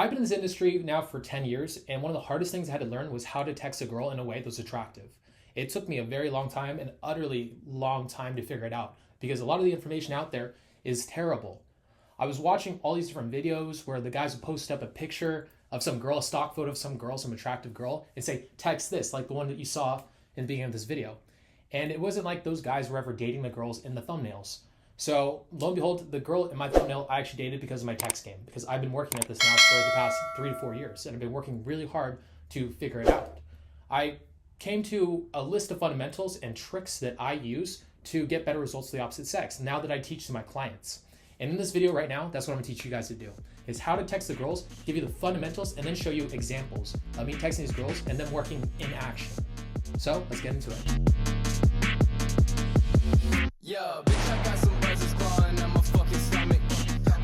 I've been in this industry now for 10 years, and one of the hardest things I had to learn was how to text a girl in a way that was attractive. It took me a very long time, an utterly long time to figure it out, because a lot of the information out there is terrible. I was watching all these different videos where the guys would post up a picture of some girl, a stock photo of some girl, some attractive girl, and say, text this, like the one that you saw in the beginning of this video. And it wasn't like those guys were ever dating the girls in the thumbnails. So lo and behold, the girl in my thumbnail I actually dated because of my text game, because I've been working at this now for the past 3 to 4 years, and I've been working really hard to figure it out. I came to a list of fundamentals and tricks that I use to get better results to the opposite sex now that I teach to my clients. And in this video right now, that's what I'm gonna teach you guys to do, is how to text the girls, give you the fundamentals, and then show you examples of me texting these girls and then working in action. So let's get into it. Yeah, bitch, I got some buzzes clawing at my fucking stomach.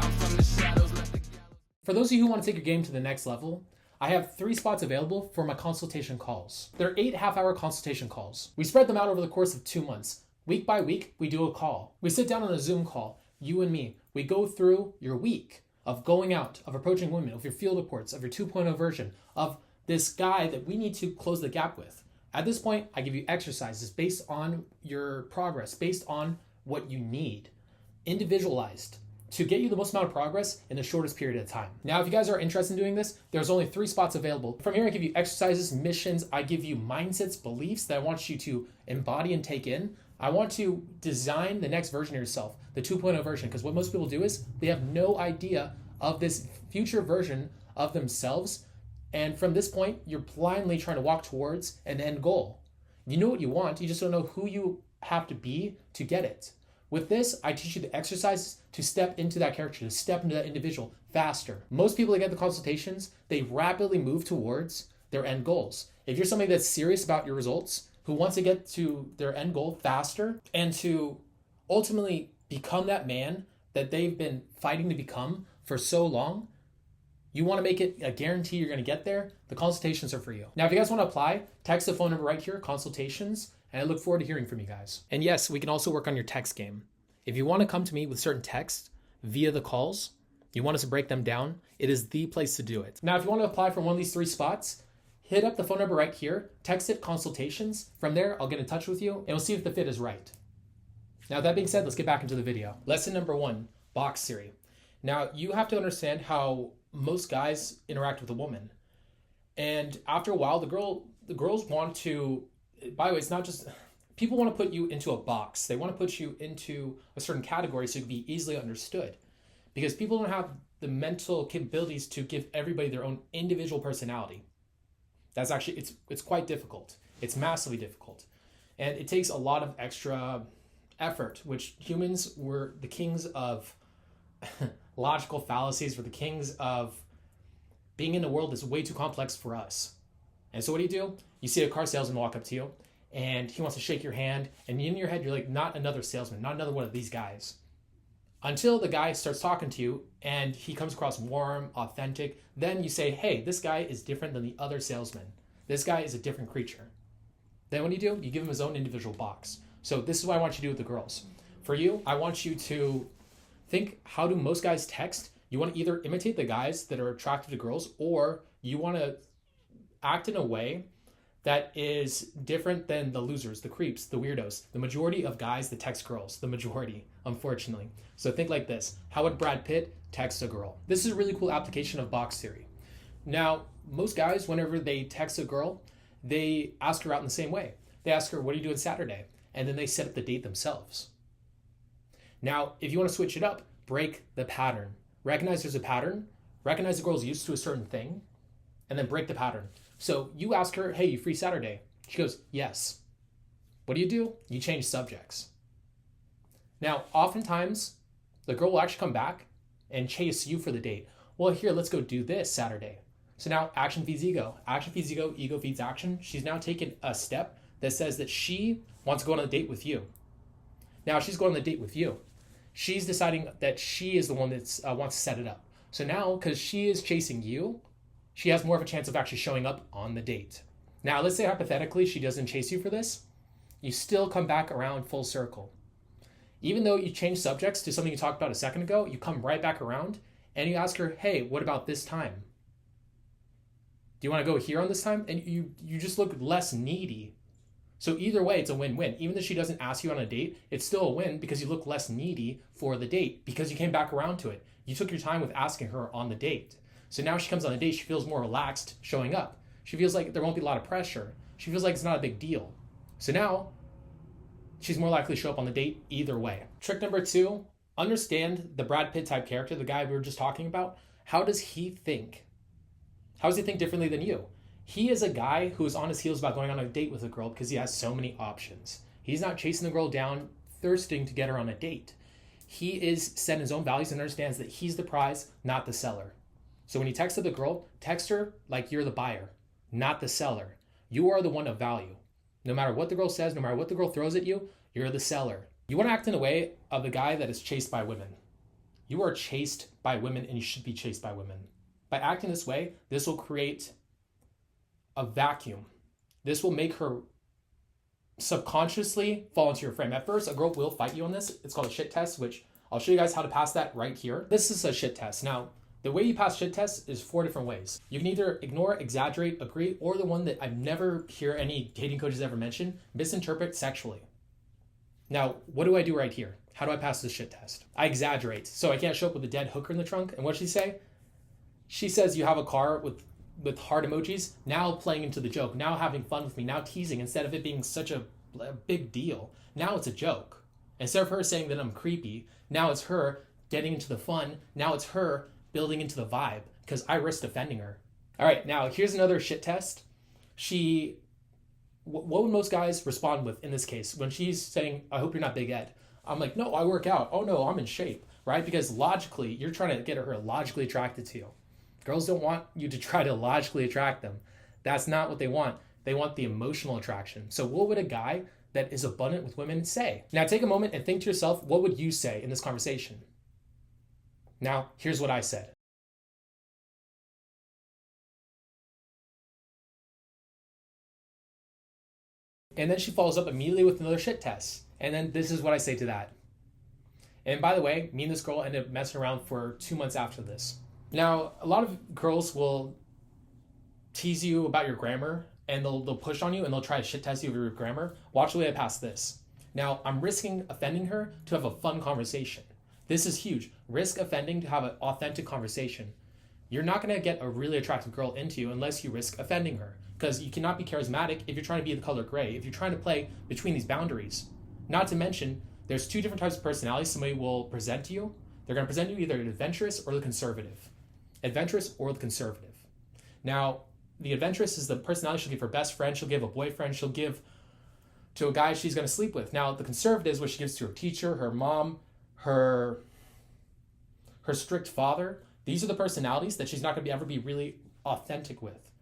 I'm from the shadows, let the gallows. For those of you who want to take your game to the next level, I have 3 spots available for my consultation calls. They're 8 half-hour consultation calls. We spread them out over the course of 2 months. Week by week, we do a call. We sit down on a Zoom call, you and me. We go through your week of going out, of approaching women, of your field reports, of your 2.0 version, of this guy that we need to close the gap with. At this point, I give you exercises based on your progress, based on what you need, individualized, to get you the most amount of progress in the shortest period of time. Now, if you guys are interested in doing this, there's only 3 spots available. From here, I give you exercises, missions, I give you mindsets, beliefs that I want you to embody and take in. I want to design the next version of yourself, the 2.0 version, because what most people do is they have no idea of this future version of themselves. And from this point, you're blindly trying to walk towards an end goal. You know what you want, you just don't know who you have to be to get it. With this, I teach you the exercises to step into that character, to step into that individual faster. Most people that get the consultations, they rapidly move towards their end goals. If you're somebody that's serious about your results, who wants to get to their end goal faster and to ultimately become that man that they've been fighting to become for so long, you want to make it a guarantee you're going to get there, the consultations are for you. Now, if you guys want to apply, text the phone number right here, Consultations, and I look forward to hearing from you guys. And yes, we can also work on your text game. If you want to come to me with certain texts via the calls, you want us to break them down, it is the place to do it. Now, if you want to apply for one of these 3 spots, hit up the phone number right here, text it Consultations. From there, I'll get in touch with you and we'll see if the fit is right. Now, that being said, let's get back into the video. Lesson number 1, box Siri. Now, you have to understand how most guys interact with a woman. And after a while, the girls want to, by the way, it's not just, people want to put you into a box. They want to put you into a certain category so you can be easily understood. Because people don't have the mental capabilities to give everybody their own individual personality. That's actually, it's quite difficult. It's massively difficult. And it takes a lot of extra effort, which humans were the kings of logical fallacies, we're the kings of being in a world that's way too complex for us. And so what do? You see a car salesman walk up to you and he wants to shake your hand, and in your head you're like, not another salesman, not another one of these guys. Until the guy starts talking to you and he comes across warm, authentic, then you say, hey, this guy is different than the other salesman. This guy is a different creature. Then what do? You give him his own individual box. So this is what I want you to do with the girls. For you, I want you to think, how do most guys text? You want to either imitate the guys that are attractive to girls, or you want to act in a way that is different than the losers, the creeps, the weirdos, the majority of guys that text girls, the majority, unfortunately. So think like this. How would Brad Pitt text a girl? This is a really cool application of box Siri. Now, most guys, whenever they text a girl, they ask her out in the same way. They ask her, what are you doing Saturday? And then they set up the date themselves. Now, if you want to switch it up, break the pattern. Recognize there's a pattern, recognize the girl's used to a certain thing, and then break the pattern. So you ask her, hey, you free Saturday? She goes, yes. What do? You change subjects. Now, oftentimes, the girl will actually come back and chase you for the date. Well, here, let's go do this Saturday. So now action feeds ego. Action feeds ego, ego feeds action. She's now taken a step that says that she wants to go on a date with you. Now she's going on the date with you. She's deciding that she is the one that wants to set it up. So now, because she is chasing you, she has more of a chance of actually showing up on the date. Now, let's say hypothetically she doesn't chase you for this. You still come back around full circle. Even though you change subjects to something you talked about a second ago, you come right back around and you ask her, hey, what about this time? Do you want to go here on this time? And you just look less needy. So either way, it's a win-win. Even if she doesn't ask you on a date, it's still a win because you look less needy for the date because you came back around to it. You took your time with asking her on the date. So now she comes on a date, she feels more relaxed showing up. She feels like there won't be a lot of pressure. She feels like it's not a big deal. So now she's more likely to show up on the date either way. Trick number 2, understand the Brad Pitt type character, the guy we were just talking about. How does he think? How does he think differently than you? He is a guy who is on his heels about going on a date with a girl because he has so many options. He's not chasing the girl down, thirsting to get her on a date. He is set in his own values and understands that he's the prize, not the seller. So when you text the girl, text her like you're the buyer, not the seller. You are the one of value. No matter what the girl says, no matter what the girl throws at you, you're the seller. You want to act in a way of the guy that is chased by women. You are chased by women and you should be chased by women. By acting this way, this will create a vacuum. This will make her subconsciously fall into your frame. At first, a girl will fight you on this. It's called a shit test, which I'll show you guys how to pass that right here. This is a shit test. Now, the way you pass shit tests is 4 different ways. You can either ignore, exaggerate, agree, or the one that I've never hear any dating coaches ever mention, misinterpret sexually. Now, what do I do right here? How do I pass this shit test? I exaggerate. So I can't show up with a dead hooker in the trunk. And what'd she say? She says you have a car with heart emojis, now playing into the joke, now having fun with me, now teasing instead of it being such a big deal. Now it's a joke. Instead of her saying that I'm creepy, now it's her getting into the fun. Now it's her building into the vibe because I risked offending her. All right, now here's another shit test. What would most guys respond with in this case? When she's saying, I hope you're not Big Ed. I'm like, no, I work out. Oh no, I'm in shape, right? Because logically, you're trying to get her logically attracted to you. Girls don't want you to try to logically attract them. That's not what they want. They want the emotional attraction. So what would a guy that is abundant with women say? Now take a moment and think to yourself, what would you say in this conversation? Now, here's what I said. And then she follows up immediately with another shit test. And then this is what I say to that. And by the way, me and this girl ended up messing around for 2 months after this. Now, a lot of girls will tease you about your grammar and they'll push on you and they'll try to shit test you over your grammar. Watch the way I pass this. Now, I'm risking offending her to have a fun conversation. This is huge. Risk offending to have an authentic conversation. You're not going to get a really attractive girl into you unless you risk offending her because you cannot be charismatic if you're trying to be the color gray, if you're trying to play between these boundaries. Not to mention, there's 2 different types of personalities somebody will present to you. They're going to present you either the adventurous or the conservative. Adventurous or the conservative. Now, the adventurous is the personality she'll give her best friend, she'll give a boyfriend, she'll give to a guy she's going to sleep with. Now, the conservative is what she gives to her teacher, her mom, her strict father. These are the personalities that she's not going to ever be really authentic with.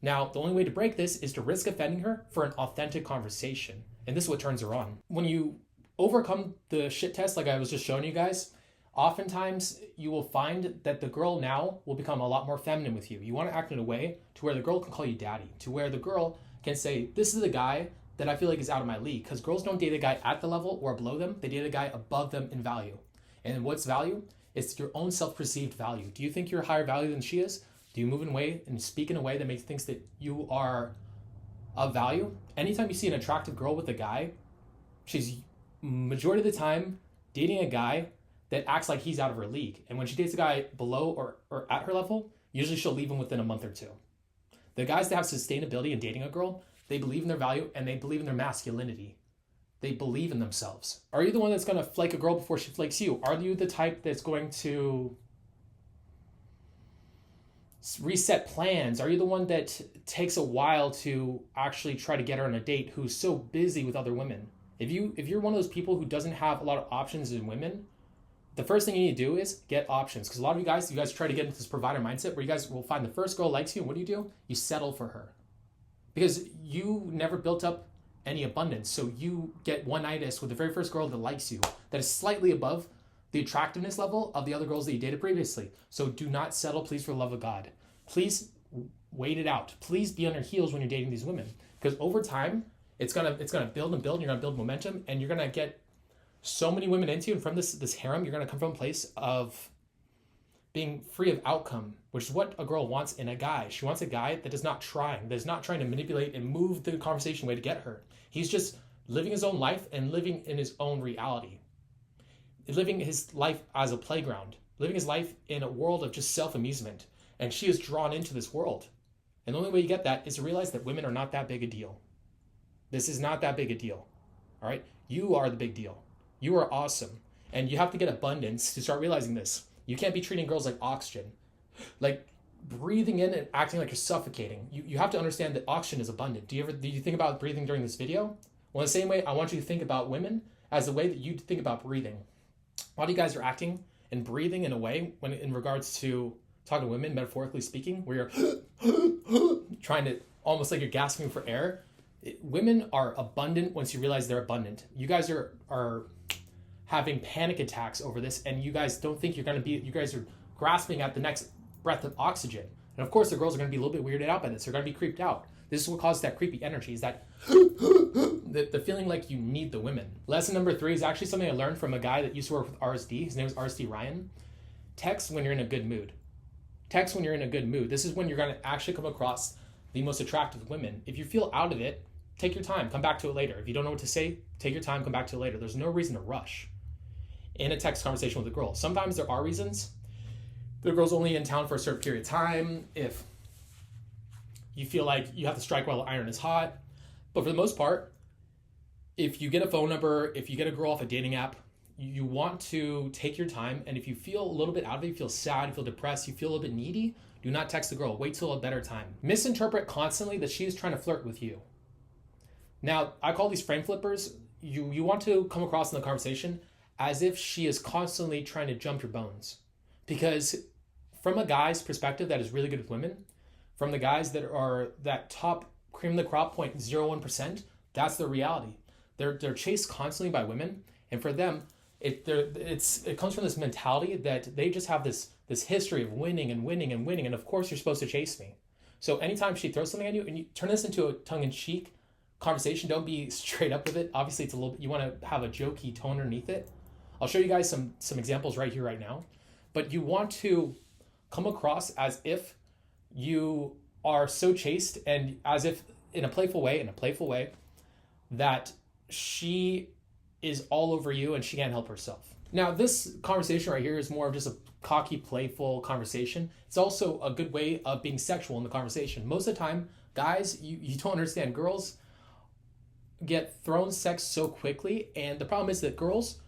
Now, the only way to break this is to risk offending her for an authentic conversation. And this is what turns her on. When you overcome the shit test like I was just showing you guys, oftentimes you will find that the girl now will become a lot more feminine with you. You want to act in a way to where the girl can call you daddy, to where the girl can say, this is the guy that I feel like is out of my league. Because girls don't date a guy at the level or below them. They date a guy above them in value. And what's value? It's your own self-perceived value. Do you think you're higher value than she is? Do you move in a way and speak in a way that makes thinks that you are of value? Anytime you see an attractive girl with a guy, she's majority of the time dating a guy that acts like he's out of her league. And when she dates a guy below or at her level, usually she'll leave him within a month or 2. The guys that have sustainability in dating a girl, they believe in their value and they believe in their masculinity. They believe in themselves. Are you the one that's going to flake a girl before she flakes you? Are you the type that's going to reset plans? Are you the one that takes a while to actually try to get her on a date who's so busy with other women? If you're one of those people who doesn't have a lot of options in women, the first thing you need to do is get options. Because a lot of you guys try to get into this provider mindset where you guys will find the first girl likes you, and what do? You settle for her. Because you never built up any abundance. So you get one-nightists with the very first girl that likes you, that is slightly above the attractiveness level of the other girls that you dated previously. So do not settle, please, for the love of God. Please wait it out. Please be on your heels when you're dating these women. Because over time, it's gonna build and build, and you're gonna build momentum, and you're gonna get so many women into you, and from this harem, you're gonna come from a place of being free of outcome, which is what a girl wants in a guy. She wants a guy that is not trying to manipulate and move the conversation way to get her. He's just living his own life and living in his own reality. Living his life as a playground, living his life in a world of just self-amusement. And she is drawn into this world. And the only way you get that is to realize that women are not that big a deal. This is not that big a deal. All right? You are the big deal. You are awesome. And you have to get abundance to start realizing this. You can't be treating girls like oxygen. Like breathing in and acting like you're suffocating. You have to understand that oxygen is abundant. Do you think about breathing during this video? Well, in the same way, I want you to think about women as the way that you think about breathing. A lot of you guys are acting and breathing in a way when in regards to talking to women, metaphorically speaking, where you're trying to, almost like you're gasping for air. Women are abundant once you realize they're abundant. You guys are having panic attacks over this, and you guys don't think you guys are grasping at the next breath of oxygen. And of course, the girls are going to be a little bit weirded out by this. They're going to be creeped out. This is what causes that creepy energy, is that the feeling like you need the women. Lesson number 3 is actually something I learned from a guy that used to work with RSD. His name is RSD Ryan. Text when you're in a good mood. Text when you're in a good mood. This is when you're going to actually come across the most attractive women. If you feel out of it, take your time. Come back to it later. If you don't know what to say, take your time. Come back to it later. There's no reason to rush in a text conversation with a girl. Sometimes there are reasons. The girl's only in town for a certain period of time. If you feel like you have to strike while the iron is hot. But for the most part, if you get a phone number, if you get a girl off a dating app, you want to take your time. And if you feel a little bit out of it, you feel sad, you feel depressed, you feel a little bit needy, do not text the girl. Wait till a better time. Misinterpret constantly that she is trying to flirt with you. Now, I call these frame flippers. You want to come across in the conversation as if she is constantly trying to jump your bones. Because from a guy's perspective that is really good with women, from the guys that are that top cream of the crop 0.01%, that's the reality. They're chased constantly by women, and for them, it comes from this mentality that they just have this history of winning, and of course you're supposed to chase me. So anytime she throws something at you, and you turn this into a tongue-in-cheek conversation, don't be straight up with it. Obviously, it's a little. You want to have a jokey tone underneath it. I'll show you guys some examples right here, right now. But you want to come across as if you are so chaste, and as if in a playful way, that she is all over you and she can't help herself. Now, this conversation right here is more of just a cocky, playful conversation. It's also a good way of being sexual in the conversation. Most of the time, guys, you don't understand. Girls get thrown sex so quickly, and the problem is that girls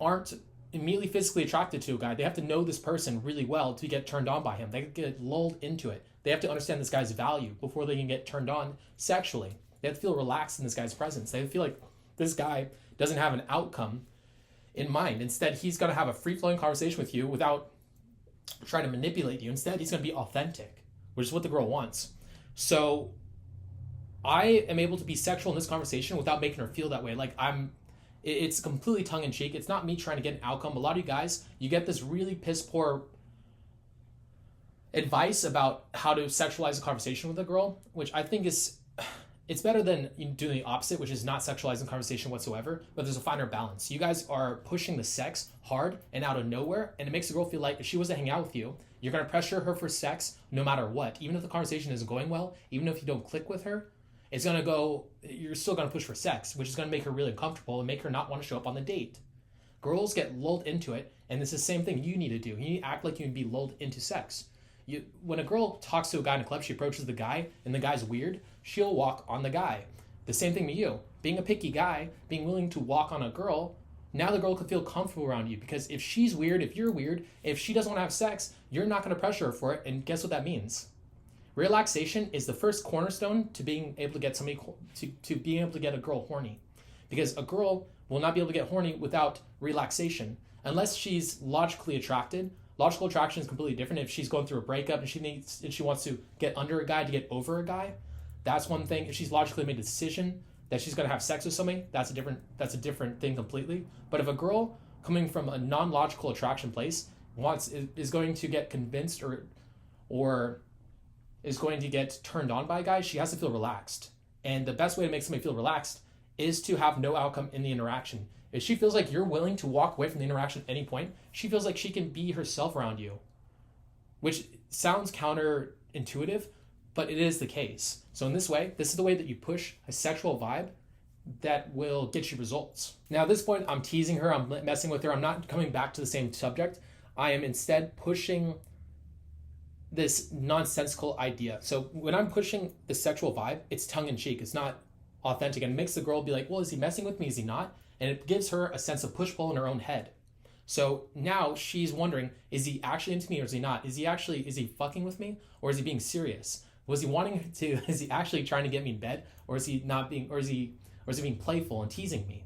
aren't immediately physically attracted to a guy. They have to know this person really well to get turned on by him. They get lulled into it. They have to understand this guy's value before they can get turned on sexually. They have to feel relaxed in this guy's presence. They feel like this guy doesn't have an outcome in mind. Instead, he's going to have a free-flowing conversation with you without trying to manipulate you. Instead, he's going to be authentic, which is what the girl wants. So I am able to be sexual in this conversation without making her feel that way. Like it's completely tongue-in-cheek. It's not me trying to get an outcome. A lot of you guys, you get this really piss-poor advice about how to sexualize a conversation with a girl, which I think it's better than doing the opposite, which is not sexualizing conversation whatsoever, but there's a finer balance. You guys are pushing the sex hard and out of nowhere, and it makes the girl feel like if she was to hang out with you, you're going to pressure her for sex no matter what. Even if the conversation isn't going well, even if you don't click with her, you're still going to push for sex, which is going to make her really uncomfortable and make her not want to show up on the date. Girls get lulled into it, and it's the same thing you need to do. You need to act like you can be lulled into sex. When a girl talks to a guy in a club, she approaches the guy, and the guy's weird, she'll walk on the guy. The same thing to you. Being a picky guy, being willing to walk on a girl, now the girl can feel comfortable around you, because if she's weird, if you're weird, if she doesn't want to have sex, you're not going to pressure her for it, and guess what that means? Relaxation is the first cornerstone to being able to get somebody to being able to get a girl horny, because a girl will not be able to get horny without relaxation unless she's logically attracted. Logical attraction is completely different. If she's going through a breakup and she wants to get under a guy to get over a guy, that's one thing. If she's logically made a decision that she's going to have sex with somebody, that's a different thing completely. But if a girl coming from a non-logical attraction place is going to get convinced or is going to get turned on by a guy, she has to feel relaxed. And the best way to make somebody feel relaxed is to have no outcome in the interaction. If she feels like you're willing to walk away from the interaction at any point, she feels like she can be herself around you, which sounds counterintuitive, but it is the case. So in this way, this is the way that you push a sexual vibe that will get you results. Now at this point, I'm teasing her, I'm messing with her, I'm not coming back to the same subject. I am instead pushing this nonsensical idea. So when I'm pushing the sexual vibe, it's tongue-in-cheek, it's not authentic, and it makes the girl be like, well, is he messing with me, is he not? And it gives her a sense of push-pull in her own head. So now she's wondering, is he actually into me or is he not? Is he fucking with me or is he being serious? Was he wanting to, is he actually trying to get me in bed, or is he not being, or is he being playful and teasing me?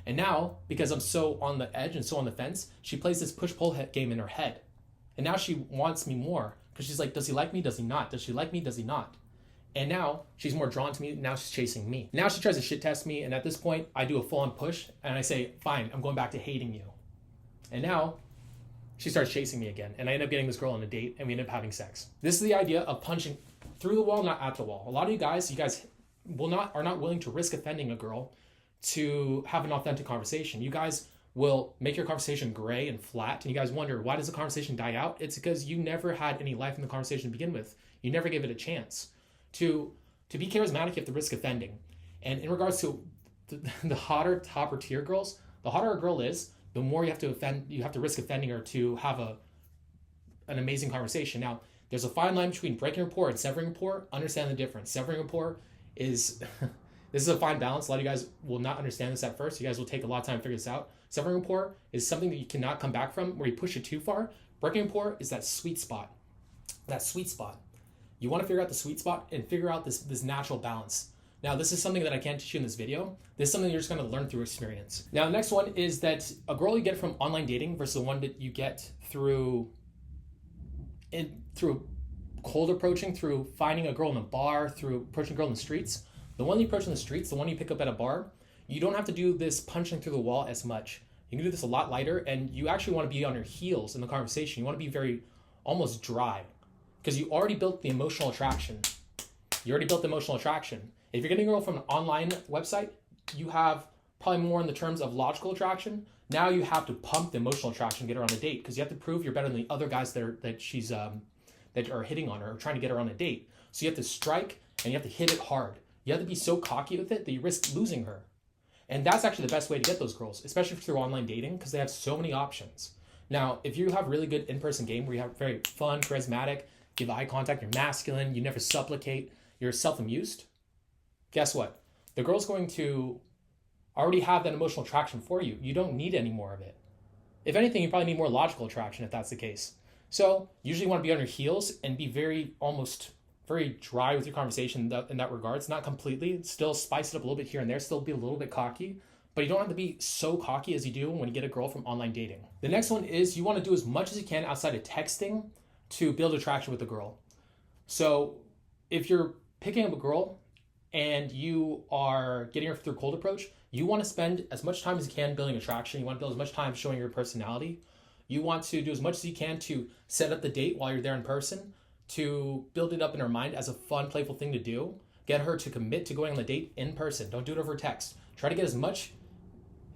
And now, because I'm so on the edge and so on the fence, she plays this push-pull game in her head. And now she wants me more because she's like, does he like me? Does he not? Does she like me? Does he not? And now she's more drawn to me. Now she's chasing me. Now she tries to shit test me. And at this point, I do a full-on push and I say, fine, I'm going back to hating you. And now she starts chasing me again. And I end up getting this girl on a date and we end up having sex. This is the idea of punching through the wall, not at the wall. A lot of you guys are not willing to risk offending a girl to have an authentic conversation. You guys will make your conversation gray and flat, and you guys wonder, why does the conversation die out? It's because you never had any life in the conversation to begin with. You never gave it a chance. To be charismatic, you have to risk offending. And in regards to the hotter, topper tier girls, the hotter a girl is, the more you have to risk offending her to have an amazing conversation. Now, there's a fine line between breaking rapport and severing rapport. Understand the difference. Severing rapport is, this is a fine balance. A lot of you guys will not understand this at first. You guys will take a lot of time to figure this out. Severing rapport is something that you cannot come back from where you push it too far. Breaking rapport is that sweet spot. That sweet spot. You want to figure out the sweet spot and figure out this natural balance. Now, this is something that I can't teach you in this video. This is something you're just going to learn through experience. Now, the next one is that a girl you get from online dating versus the one that you get through cold approaching, through finding a girl in a bar, through approaching a girl in the streets. The one you approach in the streets, the one you pick up at a bar, you don't have to do this punching through the wall as much. You can do this a lot lighter, and you actually want to be on your heels in the conversation. You want to be very almost dry because you already built the emotional attraction. If you're getting a girl from an online website, you have probably more in the terms of logical attraction. Now you have to pump the emotional attraction to get her on a date because you have to prove you're better than the other guys that are hitting on her or trying to get her on a date. So you have to strike and you have to hit it hard. You have to be so cocky with it that you risk losing her. And that's actually the best way to get those girls, especially through online dating, because they have so many options. Now, if you have really good in-person game where you have very fun, charismatic, give eye contact, you're masculine, you never supplicate, you're self-amused, guess what? The girl's going to already have that emotional attraction for you. You don't need any more of it. If anything, you probably need more logical attraction if that's the case. So usually you want to be on your heels and be very dry with your conversation in that regards. Not completely, still spice it up a little bit here and there, still be a little bit cocky, but you don't have to be so cocky as you do when you get a girl from online dating. The next one is you want to do as much as you can outside of texting to build attraction with a girl. So if you're picking up a girl and you are getting her through cold approach, you want to spend as much time as you can building attraction. You want to build as much time showing your personality. You want to do as much as you can to set up the date while you're there in person, to build it up in her mind as a fun, playful thing to do. Get her to commit to going on the date in person. Don't do it over text. Try to get as much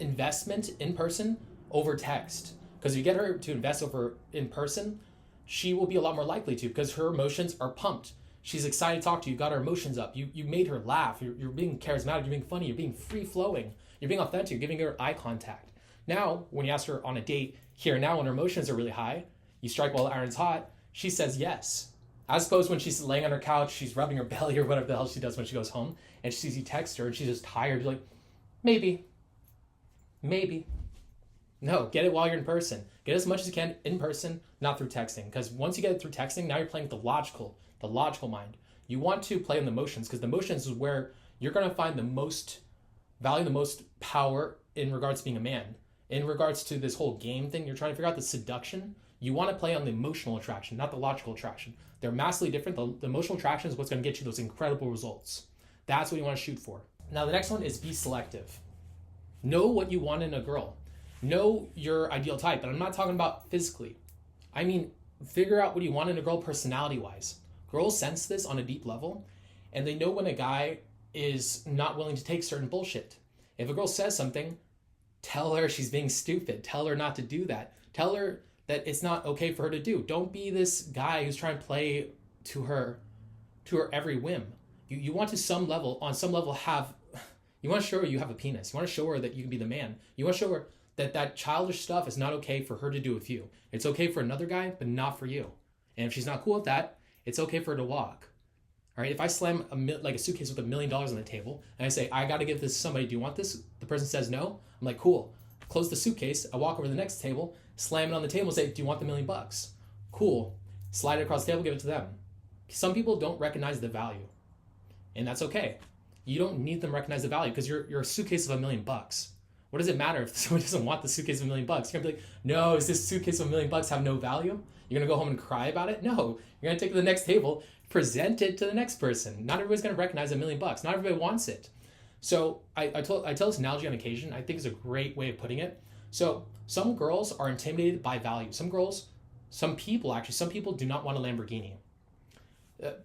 investment in person over text. Because if you get her to invest over in person, she will be a lot more likely to because her emotions are pumped. She's excited to talk to you. You got her emotions up. You made her laugh. You're being charismatic. You're being funny. You're being free-flowing. You're being authentic. You're giving her eye contact. Now, when you ask her on a date, here and now, when her emotions are really high, you strike while the iron's hot, she says yes. As opposed when she's laying on her couch, she's rubbing her belly or whatever the hell she does when she goes home, and she sees you text her and she's just tired. You're like, maybe. No, get it while you're in person. Get as much as you can in person, not through texting. Because once you get it through texting, now you're playing with the logical mind. You want to play on the emotions because the emotions is where you're going to find the most value, the most power in regards to being a man. In regards to this whole game thing, you're trying to figure out the seduction. You want to play on the emotional attraction, not the logical attraction. They're massively different. The emotional attraction is what's going to get you those incredible results. That's what you want to shoot for. Now, the next one is be selective. Know what you want in a girl. Know your ideal type, and I'm not talking about physically. I mean, figure out what you want in a girl personality-wise. Girls sense this on a deep level, and they know when a guy is not willing to take certain bullshit. If a girl says something, tell her she's being stupid. Tell her not to do that. Tell her that it's not okay for her to do. Don't be this guy who's trying to play to her every whim. You want to on some level have, you want to show her you have a penis. You want to show her that you can be the man. You want to show her that childish stuff is not okay for her to do with you. It's okay for another guy, but not for you. And if she's not cool with that, it's okay for her to walk. All right, if I slam a suitcase with $1 million on the table and I say, I got to give this to somebody, do you want this? The person says no. I'm like, cool. Close the suitcase. I walk over to the next table, slam it on the table, say, do you want the $1 million? Cool. Slide it across the table, give it to them. Some people don't recognize the value, and that's okay. You don't need them to recognize the value because you're a suitcase of $1 million. What does it matter if someone doesn't want the suitcase of $1 million? You're gonna be like, no, does this suitcase of $1 million have no value? You're gonna go home and cry about it? No, you're gonna take it to the next table, present it to the next person. Not everybody's gonna recognize $1 million. Not everybody wants it. So I tell this analogy on occasion. I think it's a great way of putting it. So some girls are intimidated by value. Some people do not want a Lamborghini.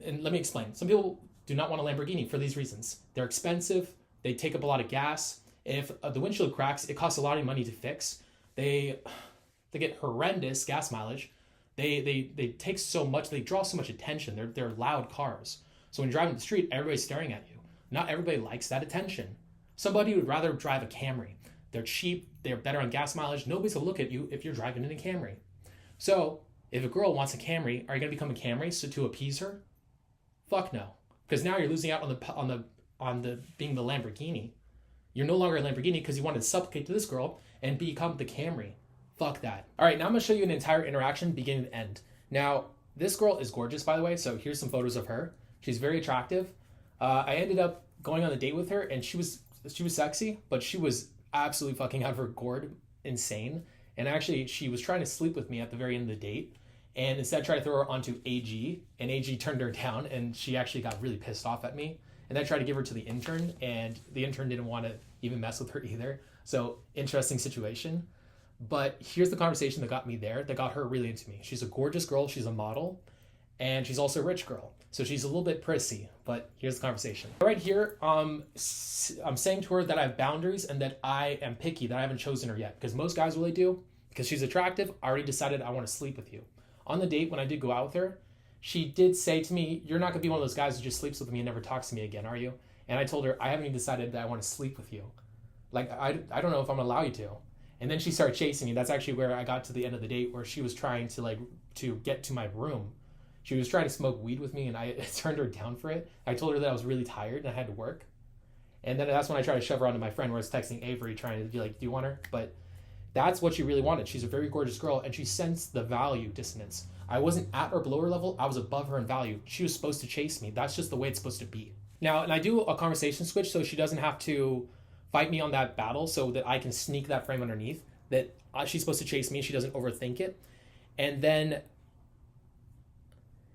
And let me explain. Some people do not want a Lamborghini for these reasons. They're expensive. They take up a lot of gas. If the windshield cracks, it costs a lot of money to fix. They get horrendous gas mileage. They take so much. They draw so much attention. They're loud cars. So when you're driving the street, everybody's staring at you. Not everybody likes that attention. Somebody would rather drive a Camry. They're cheap. They're better on gas mileage. Nobody's gonna look at you if you're driving in a Camry. So if a girl wants a Camry, are you gonna become a Camry to appease her? Fuck no. Because now you're losing out on the being the Lamborghini. You're no longer a Lamborghini because you wanted to supplicate to this girl and become the Camry. Fuck that. All right, now I'm gonna show you an entire interaction beginning to end. Now, this girl is gorgeous, by the way, so here's some photos of her. She's very attractive. I ended up going on a date with her, and she was sexy, but she was absolutely fucking out of her gourd, insane. And actually, she was trying to sleep with me at the very end of the date, and instead tried to throw her onto AG, and AG turned her down, and she actually got really pissed off at me. And then I tried to give her to the intern, and the intern didn't want to even mess with her either. So, interesting situation. But here's the conversation that got me there, that got her really into me. She's a gorgeous girl, she's a model, and she's also a rich girl. So she's a little bit prissy, but here's the conversation. Right here, I'm saying to her that I have boundaries and that I am picky, that I haven't chosen her yet. Because most guys, what they do, because she's attractive, I already decided I want to sleep with you. On the date, when I did go out with her, she did say to me, you're not going to be one of those guys who just sleeps with me and never talks to me again, are you? And I told her, I haven't even decided that I want to sleep with you. Like, I don't know if I'm going to allow you to. And then she started chasing me. That's actually where I got to the end of the date, where she was trying to get to my room. She was trying to smoke weed with me, and I turned her down for it. I told her that I was really tired and I had to work. And then that's when I tried to shove her onto my friend, where I was texting Avery, trying to be like, do you want her? But that's what she really wanted. She's a very gorgeous girl, and she sensed the value dissonance. I wasn't at or below her level. I was above her in value. She was supposed to chase me. That's just the way it's supposed to be. Now, and I do a conversation switch, so she doesn't have to fight me on that battle, so that I can sneak that frame underneath, that she's supposed to chase me. She doesn't overthink it. And then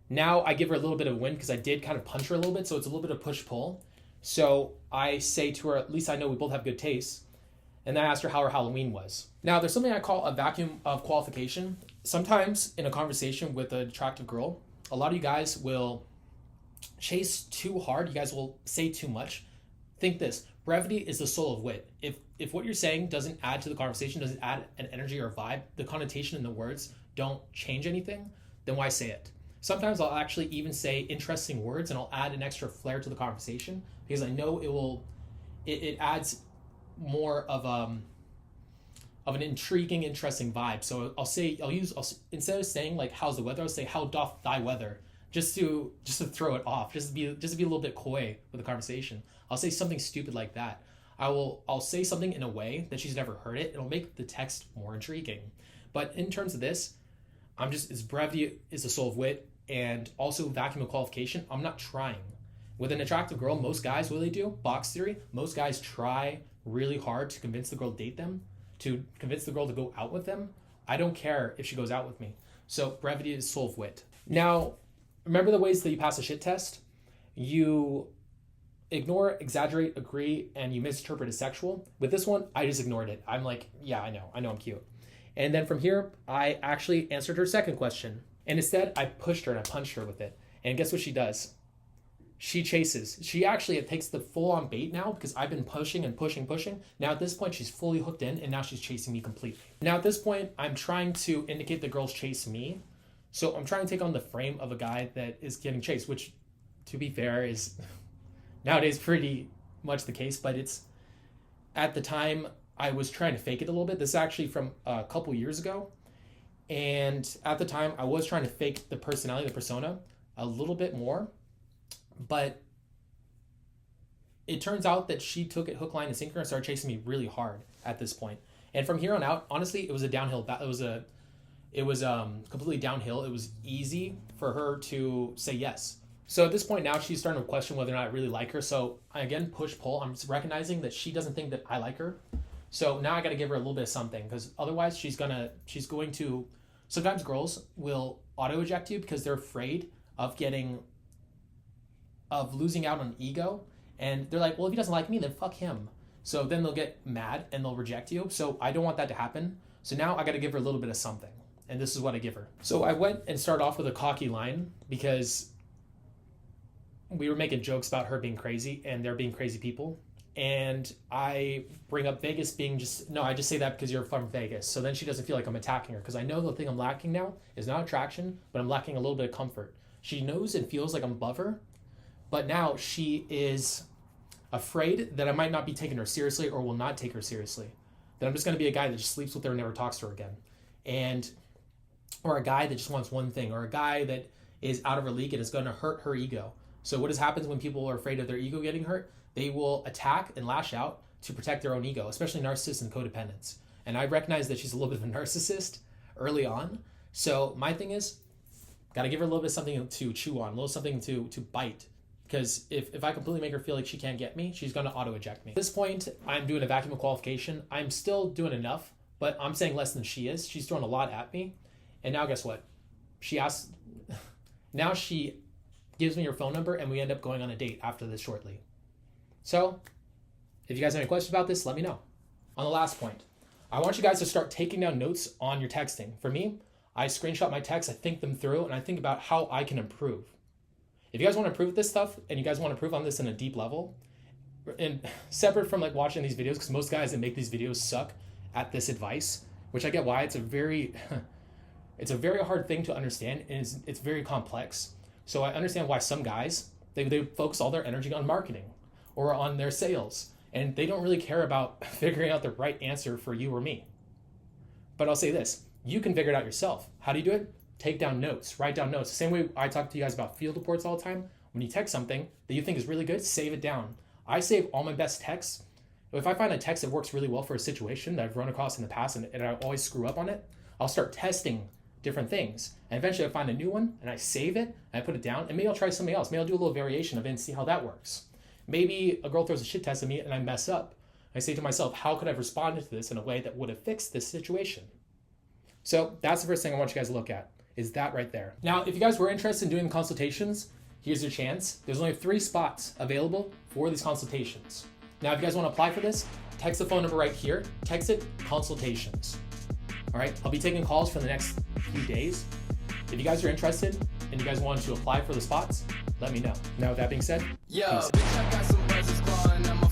now I give her a little bit of a win, because I did kind of punch her a little bit, so it's a little bit of push-pull. So I say to her, at least I know we both have good taste. And then I asked her how her Halloween was. Now, there's something I call a vacuum of qualification. Sometimes in a conversation with an attractive girl, a lot of you guys will chase too hard. You guys will say too much. Think this: brevity is the soul of wit. If what you're saying doesn't add to the conversation, doesn't add an energy or a vibe, the connotation in the words don't change anything, then why say it? Sometimes I'll actually even say interesting words, and I'll add an extra flair to the conversation, because I know it adds more of an intriguing, interesting vibe. So I'll instead of saying like how's the weather, I'll say how doth thy weather, just to throw it off, just to be a little bit coy with the conversation. I'll say something stupid like that. I'll say something in a way that she's never heard it. It'll make the text more intriguing. But in terms of this, it's brevity is the soul of wit, and also vacuum of qualification. I'm not trying. With an attractive girl, most guys, what do they do? Box theory. Most guys try really hard to convince the girl to date them, to convince the girl to go out with them. I don't care if she goes out with me. So brevity is soul of wit. Now, remember the ways that you pass a shit test? You ignore, exaggerate, agree, and you misinterpret as sexual. With this one, I just ignored it. I'm like, yeah, I know I'm cute. And then from here, I actually answered her second question. And instead, I pushed her and I punched her with it. And guess what she does? she chases. She actually takes the full-on bait now because I've been pushing and pushing. Now at this point, she's fully hooked in, and now she's chasing me completely. Now at this point, I'm trying to indicate the girl's chase me. So I'm trying to take on the frame of a guy that is getting chased, which, to be fair, is nowadays pretty much the case. But it's, at the time, I was trying to fake it a little bit. This is actually from a couple years ago. And at the time, I was trying to fake the personality, the persona, a little bit more. But it turns out that she took it hook, line, and sinker and started chasing me really hard at this point. And from here on out, honestly, it was a downhill. It was completely downhill. It was easy for her to say yes. So at this point now, she's starting to question whether or not I really like her. So I again push pull. I'm recognizing that she doesn't think that I like her. So now I got to give her a little bit of something, because otherwise she's going to. Sometimes girls will auto eject you because they're afraid of losing out on ego, and they're like, well, if he doesn't like me, then fuck him. So then they'll get mad and they'll reject you. So I don't want that to happen. So now I got to give her a little bit of something, and this is what I give her. So I went and started off with a cocky line because we were making jokes about her being crazy and there being crazy people. And I bring up Vegas being I just say that because you're from Vegas. So then she doesn't feel like I'm attacking her, because I know the thing I'm lacking now is not attraction, but I'm lacking a little bit of comfort. She knows and feels like I'm above her, but now she is afraid that I might not be taking her seriously or will not take her seriously. That I'm just going to be a guy that just sleeps with her and never talks to her again. Or a guy that just wants one thing, or a guy that is out of her league and is going to hurt her ego. So what happens when people are afraid of their ego getting hurt? They will attack and lash out to protect their own ego, especially narcissists and codependents. And I recognize that she's a little bit of a narcissist early on. So my thing is, got to give her a little bit of something to chew on, a little something to bite. Because if I completely make her feel like she can't get me, she's going to auto-eject me. At this point, I'm doing a vacuum of qualification. I'm still doing enough, but I'm saying less than she is. She's throwing a lot at me. And now guess what? Now she gives me her phone number, and we end up going on a date after this shortly. So if you guys have any questions about this, let me know. On the last point, I want you guys to start taking down notes on your texting. For me, I screenshot my texts, I think them through, and I think about how I can improve. If you guys want to improve this stuff, and you guys want to improve on this in a deep level, and separate from like watching these videos, because most guys that make these videos suck at this advice, which I get why. It's a very hard thing to understand, and it's very complex. So I understand why some guys, they focus all their energy on marketing or on their sales, and they don't really care about figuring out the right answer for you or me. But I'll say this, you can figure it out yourself. How do you do it? Take down notes, write down notes. The same way I talk to you guys about field reports all the time. When you text something that you think is really good, save it down. I save all my best texts. If I find a text that works really well for a situation that I've run across in the past and I always screw up on it, I'll start testing different things. And eventually I find a new one and I save it and I put it down, and maybe I'll try something else. Maybe I'll do a little variation of it and see how that works. Maybe a girl throws a shit test at me and I mess up. I say to myself, how could I have responded to this in a way that would have fixed this situation? So that's the first thing I want you guys to look at, is that right there. Now, if you guys were interested in doing the consultations, here's your chance. There's only 3 spots available for these consultations. Now, if you guys want to apply for this, text the phone number right here. Text it consultations. All right, I'll be taking calls for the next few days. If you guys are interested and you guys want to apply for the spots, let me know. Now, with that being said, Yo, peace. bitch, I got some buzzers clawing at my